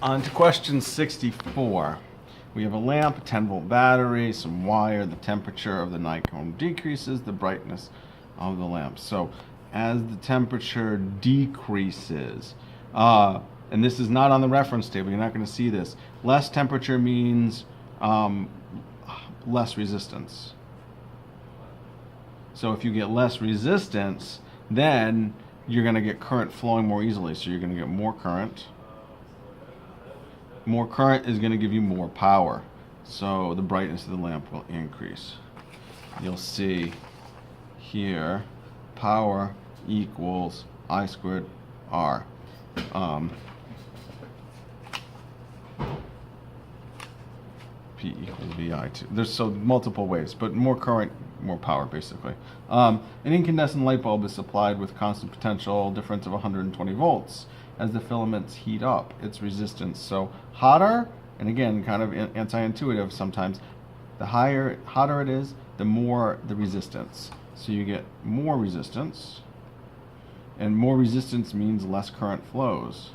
On to question 64. We have a lamp, a 10-volt battery, some wire. The temperature of the nichrome decreases, the brightness of the lamp. So as the temperature decreases, and this is not on the reference table, you're not going to see this. Less temperature means less resistance. So if you get less resistance, then you're going to get current flowing more easily. So you're going to get more current. More current is going to give you more power. So the brightness of the lamp will increase. You'll see here, power equals I squared R. P equals VI2. There's so multiple ways, but more current, more power, basically. An incandescent light bulb is supplied with constant potential difference of 120 volts. As the filaments heat up, its resistance. So hotter, and again, kind of anti-intuitive sometimes, the hotter it is, the more the resistance. So you get more resistance, and more resistance means less current flows,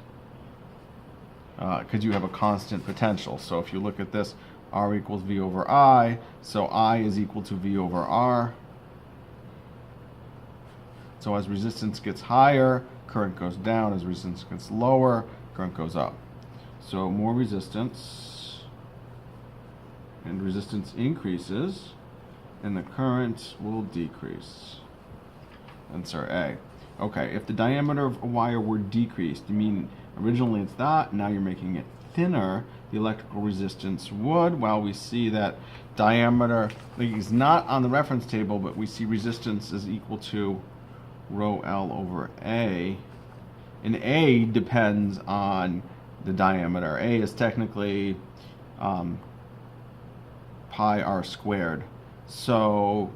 because you have a constant potential. So if you look at this, R equals V over I, so I is equal to V over R. So as resistance gets higher, current goes down. As resistance gets lower, current goes up. So more resistance, and resistance increases, and the current will decrease. Answer A. Okay, if the diameter of a wire were decreased, you mean originally it's that, now you're making it thinner, the electrical resistance would. Well, we see that diameter is not on the reference table, but we see resistance is equal to rho L over A. And A depends on the diameter. A is technically pi r squared. So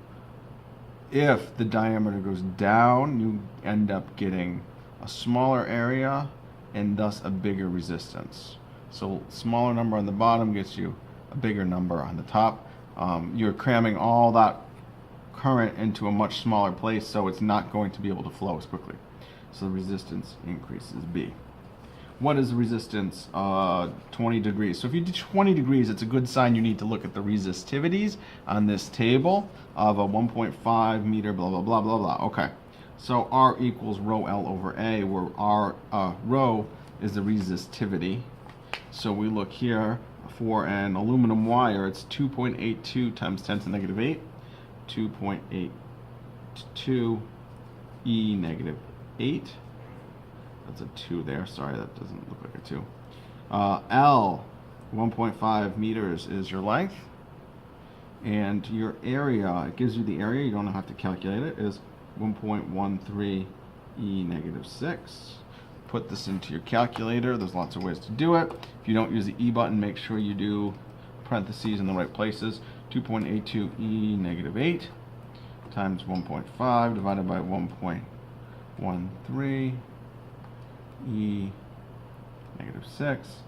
if the diameter goes down, you end up getting a smaller area and thus a bigger resistance. So smaller number on the bottom gets you a bigger number on the top. You're cramming all that current into a much smaller place, so it's not going to be able to flow as quickly. So the resistance increases B. What is the resistance? 20 degrees. So if you do 20 degrees, it's a good sign you need to look at the resistivities on this table of a 1.5 meter, blah, blah, blah, blah, blah. Okay. So R equals rho L over A, where rho is the resistivity. So we look here for an aluminum wire, it's 2.82 times 10 to the negative 8. 2.82 E negative 8. That's a 2 there. Sorry, that doesn't look like a 2. L, 1.5 meters is your length. And your area, it gives you the area, you don't have to calculate it, is 1.13 E negative 6. Put this into your calculator. There's lots of ways to do it. If you don't use the E button, make sure you do parentheses in the right places. 2.82 E negative 8 times 1.5 divided by 1.13 E negative 6,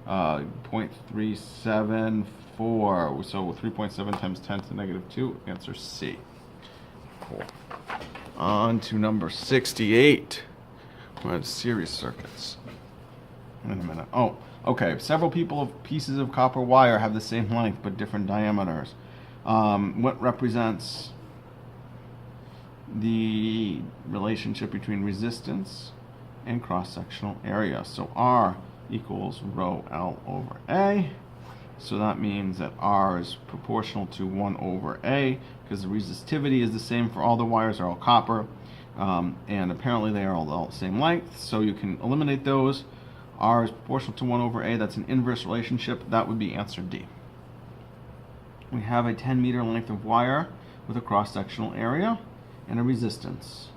0.374. So 3.7 times 10 to the negative 2. Answer C. Cool. On to number 68. We're at series circuits. In a minute. Oh, okay. Several pieces of copper wire have the same length but different diameters. What represents the relationship between resistance and cross-sectional area? So R equals rho L over A. So that means that R is proportional to 1 over A, because the resistivity is the same for all the wires, are all copper. And apparently they are all the same length, so you can eliminate those. R is proportional to 1 over A. That's an inverse relationship. That would be answer D. We have a 10 meter length of wire with a cross-sectional area and a resistance.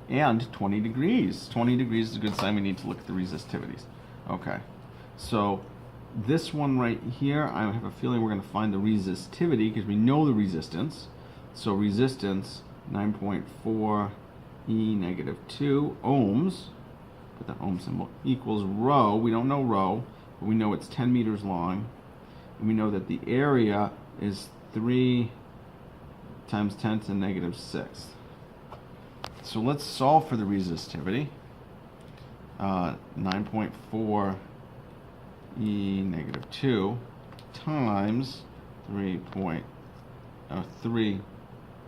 And 20 degrees. 20 degrees is a good sign. We need to look at the resistivities. Okay, so this one right here, I have a feeling we're going to find the resistivity because we know the resistance. So resistance, 9.4 E negative 2 ohms, put that ohm symbol, equals rho. We don't know rho, but we know it's 10 meters long. And we know that the area is 3 times 10 to the negative 6. So let's solve for the resistivity. 9.4 E negative 2 times 3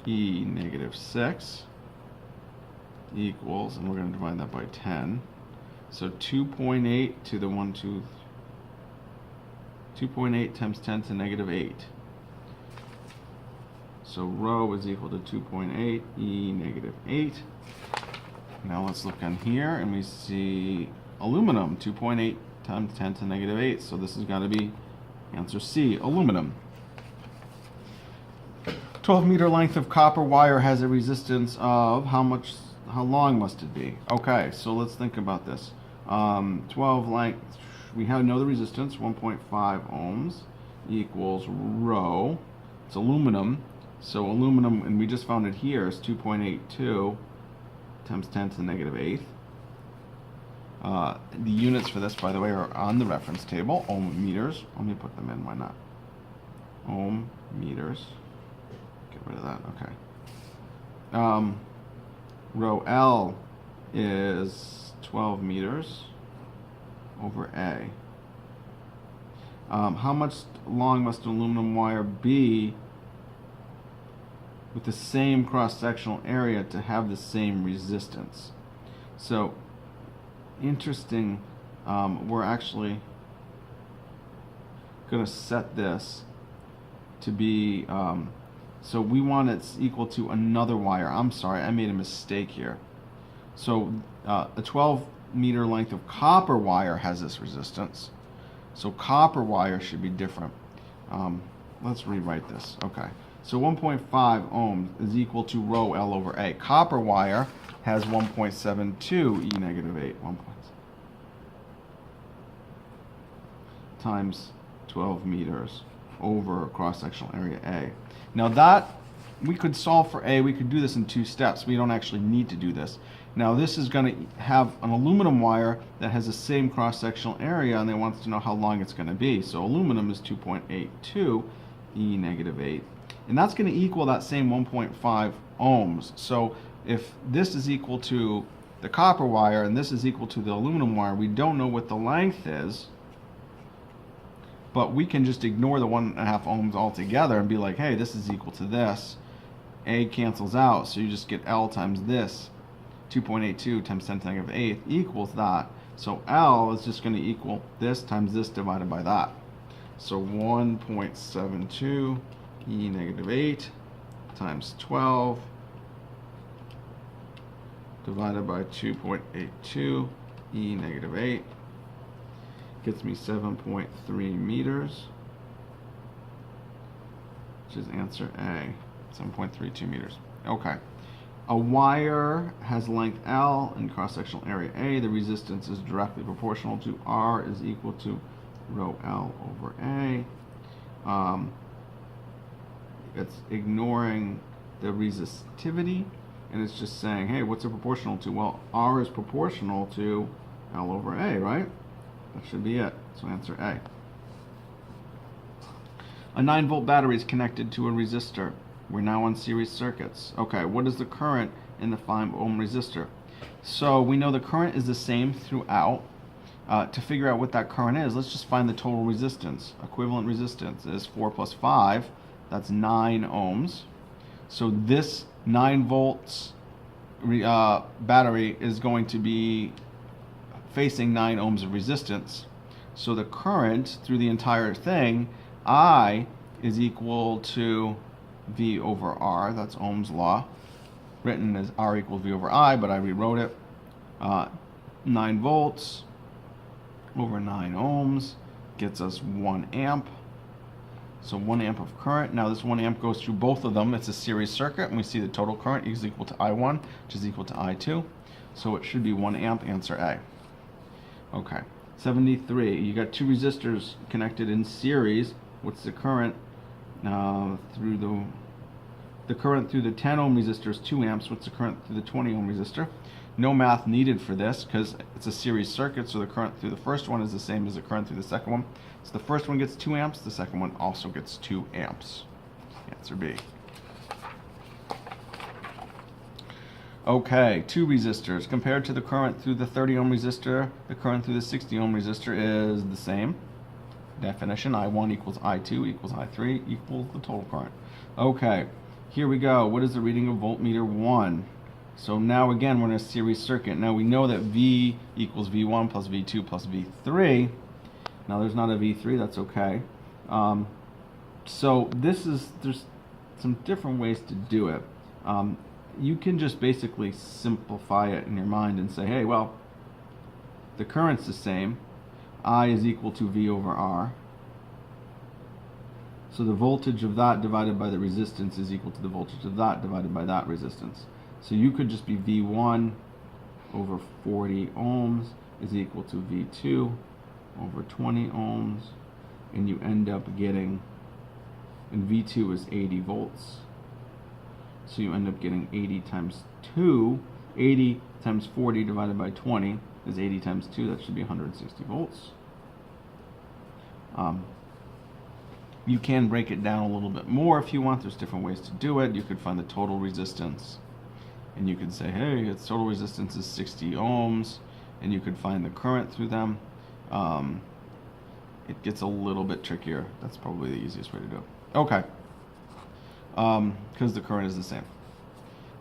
E negative 6 equals, and we're going to divide that by 10. So 2.8 to the 2.8 times 10 to negative 8. So rho is equal to 2.8 E negative 8. Now let's look on here and we see aluminum, 2.8 times 10 to negative 8. So this has got to be answer C, aluminum. 12-meter length of copper wire has a resistance of how long must it be? Okay, so let's think about this. 12 length, we know the resistance, 1.5 ohms equals rho. It's aluminum. So aluminum, and we just found it here, is 2.82 times 10 to the negative 8th. The units for this, by the way, are on the reference table. Ohm meters. Let me put them in. Why not? Ohm meters. Get rid of that. Okay. Rho L is 12 meters over A. How much long must an aluminum wire be with the same cross-sectional area to have the same resistance? So, interesting, we're actually going to set this to be, so we want it equal to another wire. I'm sorry, I made a mistake here. So, a 12-meter length of copper wire has this resistance. So copper wire should be different. Let's rewrite this. Okay. So 1.5 ohms is equal to rho L over A. Copper wire has 1.72 E negative 8. 1. Times 12 meters over cross-sectional area A. Now that, we could solve for A, we could do this in 2 steps. We don't actually need to do this. Now this is going to have an aluminum wire that has the same cross-sectional area, and they want us to know how long it's going to be. So aluminum is 2.82 E negative 8. And that's going to equal that same 1.5 ohms. So if this is equal to the copper wire and this is equal to the aluminum wire, we don't know what the length is, but we can just ignore the 1.5 ohms altogether and be like, hey, this is equal to this. A cancels out, so you just get L times this. 2.82 times 10 to the negative 8 equals that. So L is just going to equal this times this divided by that. So 1.72 E negative 8 times 12 divided by 2.82 E negative 8 gets me 7.3 meters, which is answer A, 7.32 meters. Okay. A wire has length L and cross-sectional area A. The resistance is directly proportional to R is equal to rho L over A. It's ignoring the resistivity, and it's just saying, hey, what's it proportional to? Well, R is proportional to L over A, right? That should be it. So answer A. A 9-volt battery is connected to a resistor. We're now on series circuits. Okay, what is the current in the 5 ohm resistor? So we know the current is the same throughout. To figure out what that current is, let's just find the total resistance. Equivalent resistance is 4 plus 5. That's 9 ohms. So this 9 volts battery is going to be facing 9 ohms of resistance. So the current through the entire thing, I, is equal to V over R. That's Ohm's law. Written as R equals V over I, but I rewrote it. 9 volts over 9 ohms gets us 1 amp. So 1 amp of current. Now this 1 amp goes through both of them. It's a series circuit, and we see the total current is equal to I1, which is equal to I2. So it should be 1 amp, answer A. Okay, 73. You got 2 resistors connected in series. What's the current through the current through the 10 ohm resistor is 2 amps. What's the current through the 20 ohm resistor? No math needed for this because it's a series circuit, so the current through the first one is the same as the current through the second one. So the first one gets 2 amps, the second one also gets 2 amps. Answer B. Okay, 2 resistors. Compared to the current through the 30 ohm resistor, the current through the 60 ohm resistor is the same. definition. I1 equals I2 equals I3 equals the total current. Okay, here we go. What is the reading of voltmeter 1? So now again, we're in a series circuit. Now we know that V equals V1 plus V2 plus V3. Now there's not a V3, that's okay. So there's some different ways to do it. You can just basically simplify it in your mind and say, hey, well, the current's the same. I is equal to V over R. So the voltage of that divided by the resistance is equal to the voltage of that divided by that resistance. So you could just be V1 over 40 ohms is equal to V2 over 20 ohms, and you end up getting, and V2 is 80 volts. So you end up getting 80 times 2, 80 times 40 divided by 20 is 80 times 2, that should be 160 volts. You can break it down a little bit more if you want. There's different ways to do it. You could find the total resistance, and you could say, hey, its total resistance is 60 ohms, and you could find the current through them. It gets a little bit trickier. That's probably the easiest way to do it. Okay. Because the current is the same.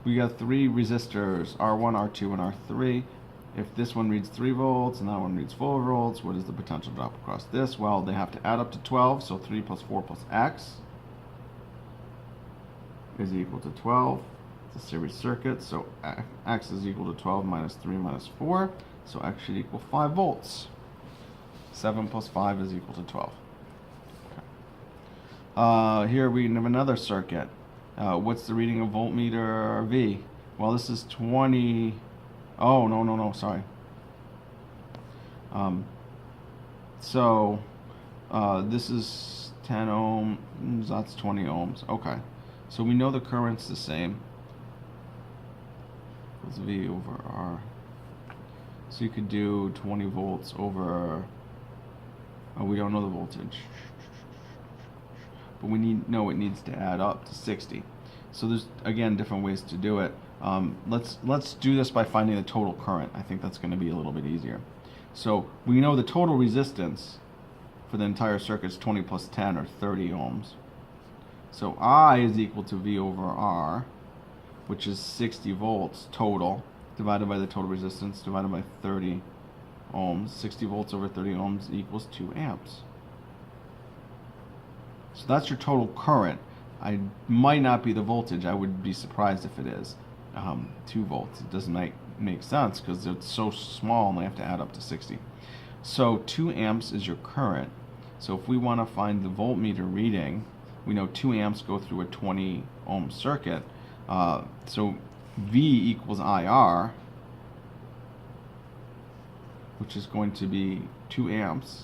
We got 3 resistors, R1, R2, and R3. If this one reads 3 volts and that one reads 4 volts, what is the potential drop across this? Well, they have to add up to 12, so 3 plus 4 plus X is equal to 12. It's a series circuit, so X is equal to 12 minus 3 minus 4, so X should equal 5 volts. 7 plus 5 is equal to 12. Okay. Here we have another circuit. What's the reading of voltmeter V? Well, this is 20... Oh, no, sorry. This is 10 ohms, that's 20 ohms. Okay. So we know the current's the same. It's V over R. So you could do 20 volts over... Oh, we don't know the voltage. But we know it needs to add up to 60. So there's, again, different ways to do it. Let's do this by finding the total current. I think that's going to be a little bit easier. So we know the total resistance for the entire circuit is 20 plus 10, or 30 ohms. So I is equal to V over R, which is 60 volts total, divided by the total resistance, divided by 30 ohms. 60 volts over 30 ohms equals 2 amps. So that's your total current. I might not be the voltage. I would be surprised if it is 2 volts. It doesn't make sense because it's so small and they have to add up to 60. So 2 amps is your current. So if we want to find the voltmeter reading, we know 2 amps go through a 20 ohm circuit. So V equals IR, which is going to be 2 amps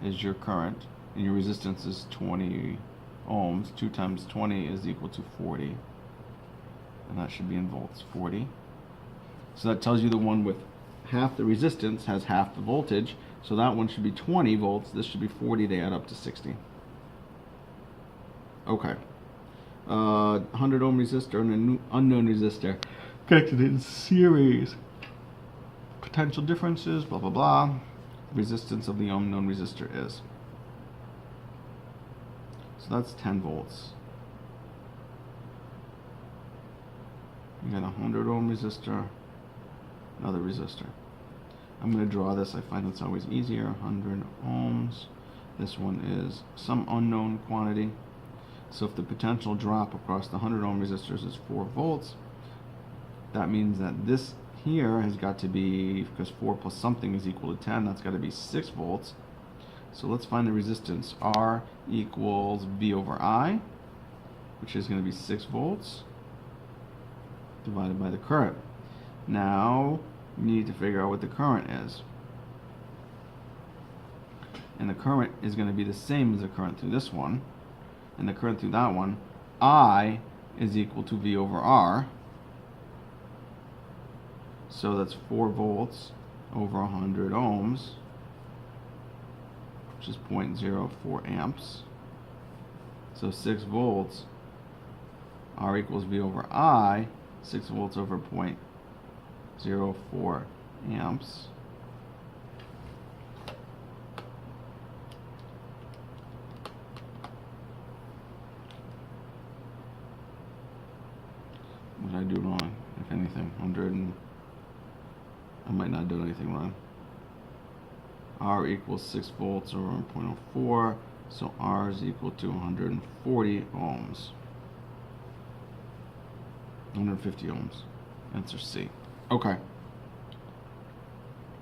is your current, and your resistance is 20 ohms. 2 times 20 is equal to 40, and that should be in volts, 40. So that tells you the one with half the resistance has half the voltage, so that one should be 20 volts, this should be 40, they add up to 60. Okay. 100 ohm resistor and an unknown resistor connected in series. Potential differences, blah blah blah. Resistance of the unknown resistor is. So that's 10 volts. You got a 100 ohm resistor, another resistor. I'm going to draw this, I find it's always easier. 100 ohms. This one is some unknown quantity. So if the potential drop across the 100 ohm resistors is 4 volts, that means that this here has got to be, because 4 plus something is equal to 10, that's got to be 6 volts. So let's find the resistance. R equals V over I, which is going to be 6 volts, divided by the current. Now, we need to figure out what the current is. And the current is going to be the same as the current through this one. And the current through that one, I is equal to V over R. So that's 4 volts over 100 ohms, which is 0.04 amps. So 6 volts, R equals V over I, 6 volts over 0.04 amps. did I do wrong? If anything, 100 and I might not do anything wrong. R equals 6 volts over 1.04, so R is equal to 140 ohms. 150 ohms. Answer C. Okay.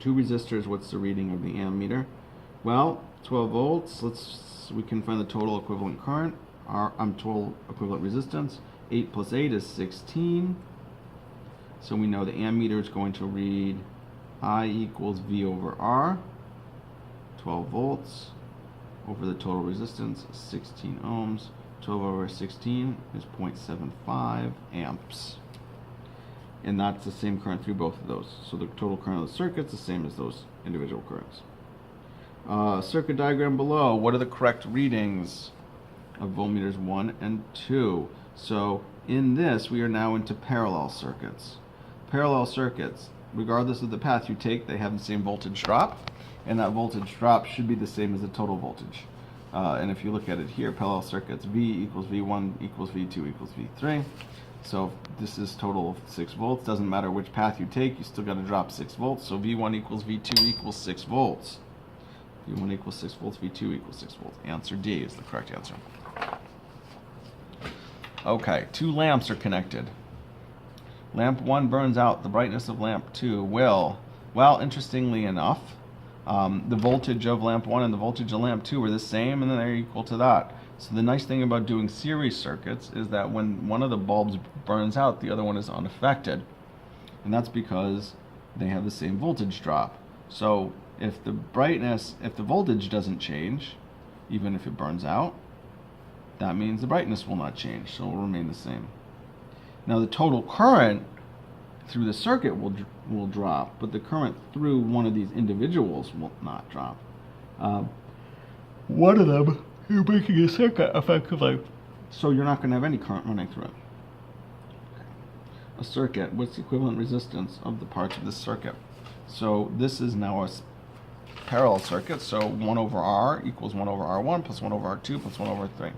Two resistors, what's the reading of the ammeter? Well, 12 volts, we can find the total equivalent current, total equivalent resistance. 8 plus 8 is 16. So we know the ammeter is going to read I equals V over R. 12 volts over the total resistance, 16 ohms. 12 over 16 is 0.75 amps. And that's the same current through both of those. So the total current of the circuit is the same as those individual currents. Circuit diagram below, what are the correct readings of voltmeters 1 and 2? So in this, we are now into parallel circuits. Parallel circuits, regardless of the path you take, they have the same voltage drop, and that voltage drop should be the same as the total voltage. And if you look at it here, parallel circuits, V equals V1 equals V2 equals V3. So this is total of 6 volts. Doesn't matter which path you take, you still got to drop 6 volts. So V1 equals V2 equals 6 volts. V1 equals 6 volts, V2 equals 6 volts. Answer D is the correct answer. Okay, two lamps are connected. Lamp 1 burns out. The brightness of lamp 2 will, well, interestingly enough, the voltage of lamp 1 and the voltage of lamp 2 are the same, and then they're equal to that. So the nice thing about doing series circuits is that when one of the bulbs burns out, the other one is unaffected. And that's because they have the same voltage drop. So if the voltage doesn't change, even if it burns out, that means the brightness will not change, so it will remain the same. Now the total current through the circuit will drop, but the current through one of these individuals will not drop. One of them, you're making a circuit effectively, so you're not going to have any current running through it. Okay. A circuit, what's the equivalent resistance of the parts of this circuit? So this is now a parallel circuit, so 1 over R equals 1 over R1 plus 1 over R2 plus 1 over 3.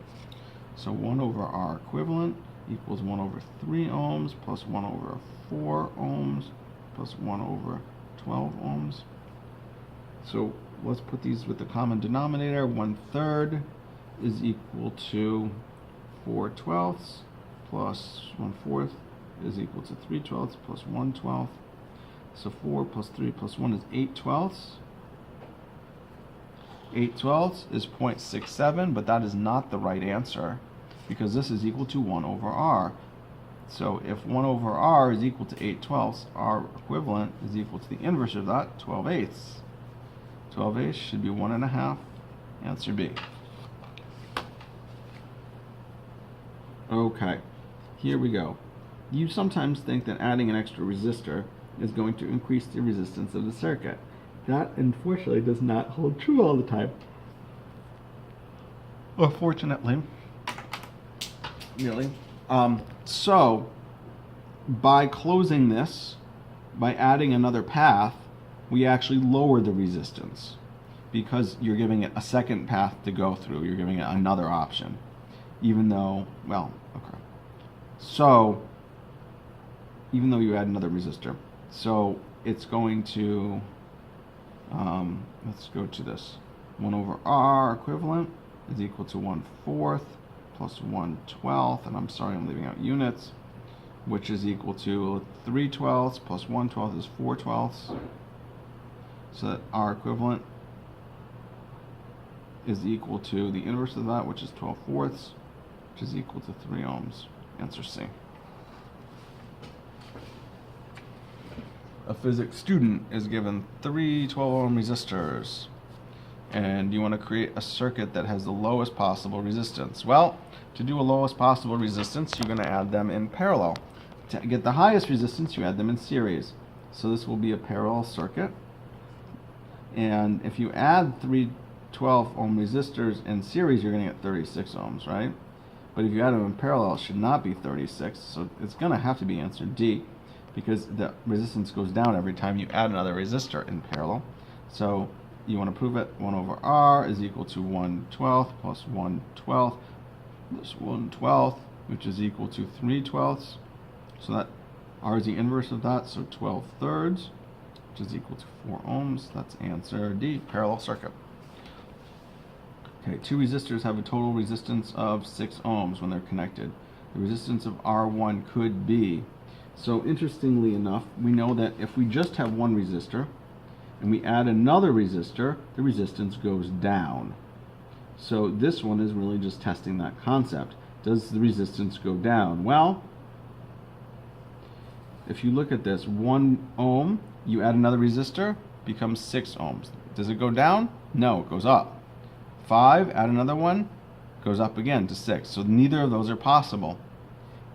So 1 over R equivalent equals 1 over 3 ohms plus 1 over 4 ohms plus 1 over 12 ohms. So let's put these with the common denominator. 1/3 is equal to 4/12 plus 1/4 is equal to 3/12 plus 1/12. So 4 plus 3 plus 1 is 8/12. 8/12 is 0.67, but that is not the right answer because this is equal to 1 over R. So if 1 over R is equal to 8/12, R equivalent is equal to the inverse of that, 12/8. 12/8 should be 1.5. Answer B. Okay, here we go. You sometimes think that adding an extra resistor is going to increase the resistance of the circuit. That, unfortunately, does not hold true all the time. Or fortunately, really. So, by closing this, by adding another path, we actually lower the resistance because you're giving it a second path to go through. You're giving it another option, even though, well, okay. So, even though you add another resistor, so it's going to, let's go to this. 1 over R equivalent is equal to 1/4 plus 1/12, and I'm sorry I'm leaving out units, which is equal to 3/12 plus 1/12 is 4/12. So that R equivalent is equal to the inverse of that, which is 12/4, which is equal to 3 ohms. Answer C. A physics student is given 3 12-ohm resistors, and you want to create a circuit that has the lowest possible resistance. Well, to do a lowest possible resistance, you're going to add them in parallel. To get the highest resistance, you add them in series. So this will be a parallel circuit. And if you add 3 12-ohm resistors in series, you're going to get 36 ohms, right? But if you add them in parallel, it should not be 36. So it's going to have to be answer D, because the resistance goes down every time you add another resistor in parallel. So you want to prove it. 1 over R is equal to 1/12 plus 1/12 plus 1/12, which is equal to 3/12. So that R is the inverse of that, so 12 thirds, which is equal to 4 ohms. That's answer D, parallel circuit. Okay, two resistors have a total resistance of 6 ohms when they're connected. The resistance of R1 could be, so interestingly enough, we know that if we just have one resistor and we add another resistor, the resistance goes down. So this one is really just testing that concept. Does the resistance go down? Well, if you look at this, 1 ohm, you add another resistor, becomes 6 ohms. Does it go down? No, it goes up. 5, add another one, goes up again to 6. So neither of those are possible.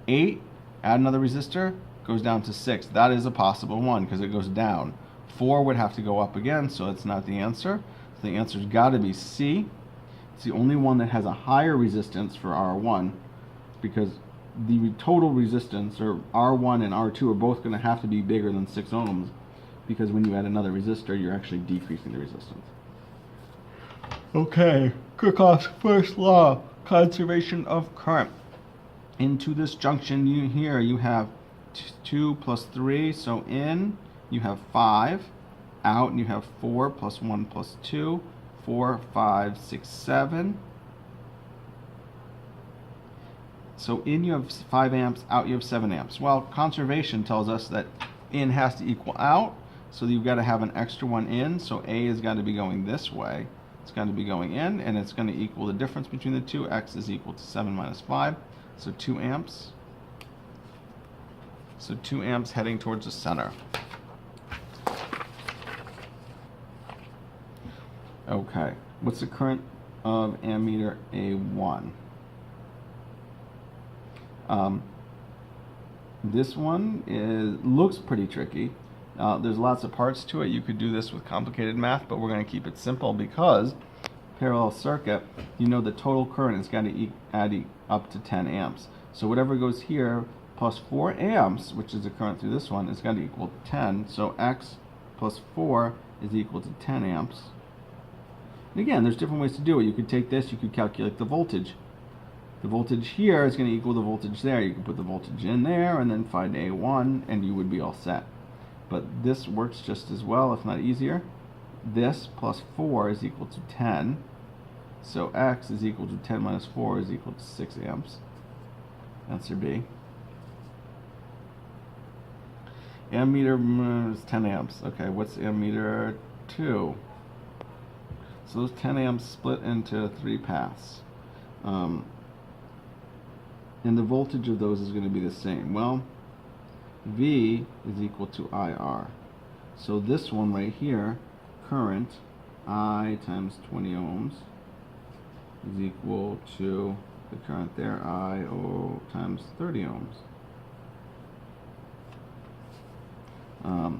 8, add another resistor, goes down to 6. That is a possible one because it goes down. 4 would have to go up again, so it's not the answer. So the answer's got to be C. It's the only one that has a higher resistance for R1 because the total resistance, or R1 and R2, are both going to have to be bigger than 6 ohms because when you add another resistor, you're actually decreasing the resistance. Okay, Kirchhoff's first law, conservation of current. Into this junction here you have 2 plus 3, so in you have 5, out you have 4 plus 1 plus 2, 4, 5, 6, 7. So in you have 5 amps, out you have 7 amps. Well, conservation tells us that in has to equal out, so you've got to have an extra one in, so A has got to be going this way. It's going to be going in, and it's going to equal the difference between the two. X is equal to 7 minus 5, so 2 amps. So 2 amps heading towards the center. Okay, what's the current of ammeter A1? This one looks pretty tricky. There's lots of parts to it. You could do this with complicated math, but we're going to keep it simple because parallel circuit, you know the total current is going to add up to 10 amps. So whatever goes here plus 4 amps, which is the current through this one, is going to equal 10. So X plus 4 is equal to 10 amps. And again, there's different ways to do it. You could take this, you could calculate the voltage. The voltage here is going to equal the voltage there. You can put the voltage in there and then find A1 and you would be all set. But this works just as well, if not easier. This plus 4 is equal to 10. So X is equal to 10 minus 4 is equal to 6 amps. Answer B. Ammeter is 10 amps. Okay, what's ammeter 2? So those 10 amps split into 3 paths. And the voltage of those is going to be the same. Well, V is equal to IR. So this one right here, current I times 20 ohms is equal to the current there, I times 30 ohms.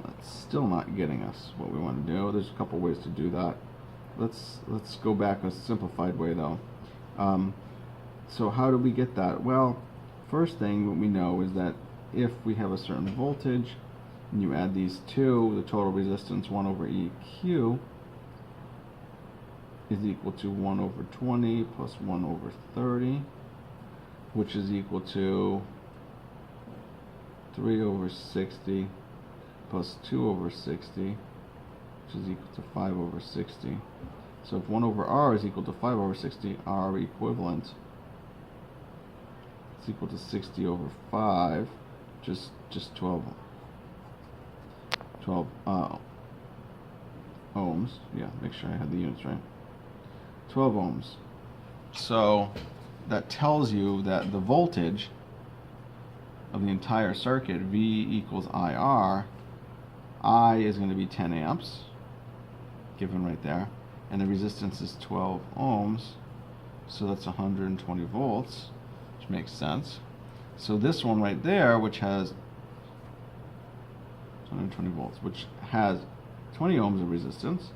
That's still not getting us what we want to do. There's a couple ways to do that. Let's go back a simplified way though. So how do we get that? Well, first thing what we know is that if we have a certain voltage and you add these two, the total resistance 1 over EQ is equal to 1 over 20 plus 1 over 30, which is equal to 3 over 60 plus 2 over 60, which is equal to 5 over 60. So if 1 over R is equal to 5 over 60, R equivalent is equal to 60 over 5, just 12 ohms. Yeah, make sure I have the units right. 12 ohms. So that tells you that the voltage of the entire circuit, V equals IR, I is going to be 10 amps, given right there, and the resistance is 12 ohms, so that's 120 volts, which makes sense. So this one right there, which has 120 volts, which has 20 ohms of resistance,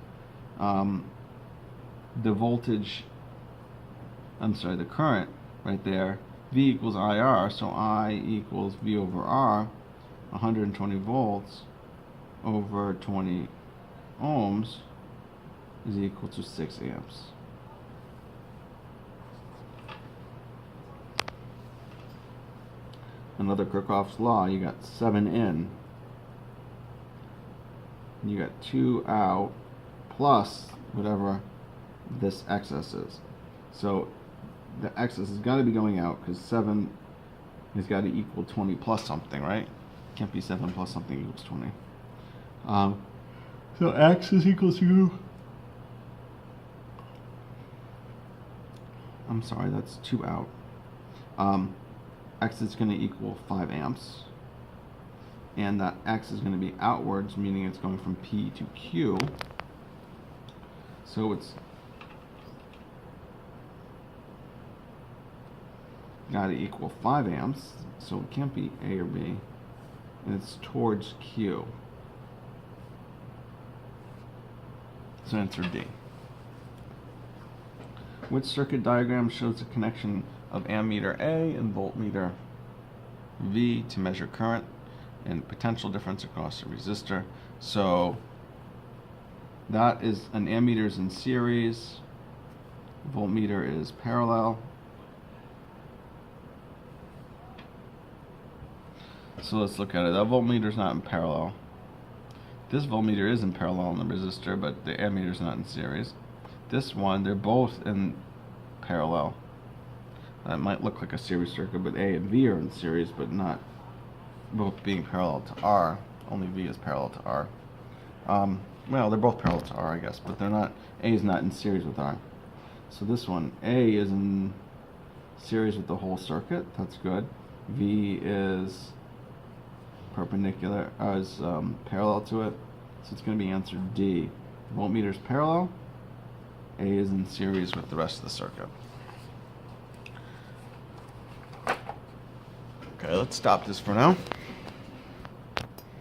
the voltage, the current right there, V equals IR, so I equals V over R, 120 volts over 20 ohms is equal to 6 amps. another Kirchhoff's law, you got 7 in. You got 2 out plus whatever this excess is. So the excess has got to be going out because 7 has got to equal 20 plus something, right? Can't be 7 plus something equals 20. So x is equal to, I'm sorry, that's 2 out. X is going to equal 5 amps. And that X is going to be outwards, meaning it's going from P to Q. So it's got to equal 5 amps, so it can't be A or B. And it's towards Q. So answer D. Which circuit diagram shows the connection of ammeter A and voltmeter V to measure current and potential difference across a resistor? So that is, an ammeter is in series, voltmeter is parallel. So let's look at it. That voltmeter is not in parallel. This voltmeter is in parallel in the resistor, but the ammeter is not in series. This one, they're both in parallel. That might look like a series circuit, but A and V are in series, but not both being parallel to R. Only V is parallel to R. Well, they're both parallel to R, I guess, but they're not. A is not in series with R. So this one, A is in series with the whole circuit. That's good. V is perpendicular, is parallel to it. So it's going to be answer D. Voltmeter is parallel. A is in series with the rest of the circuit. Okay, let's stop this for now.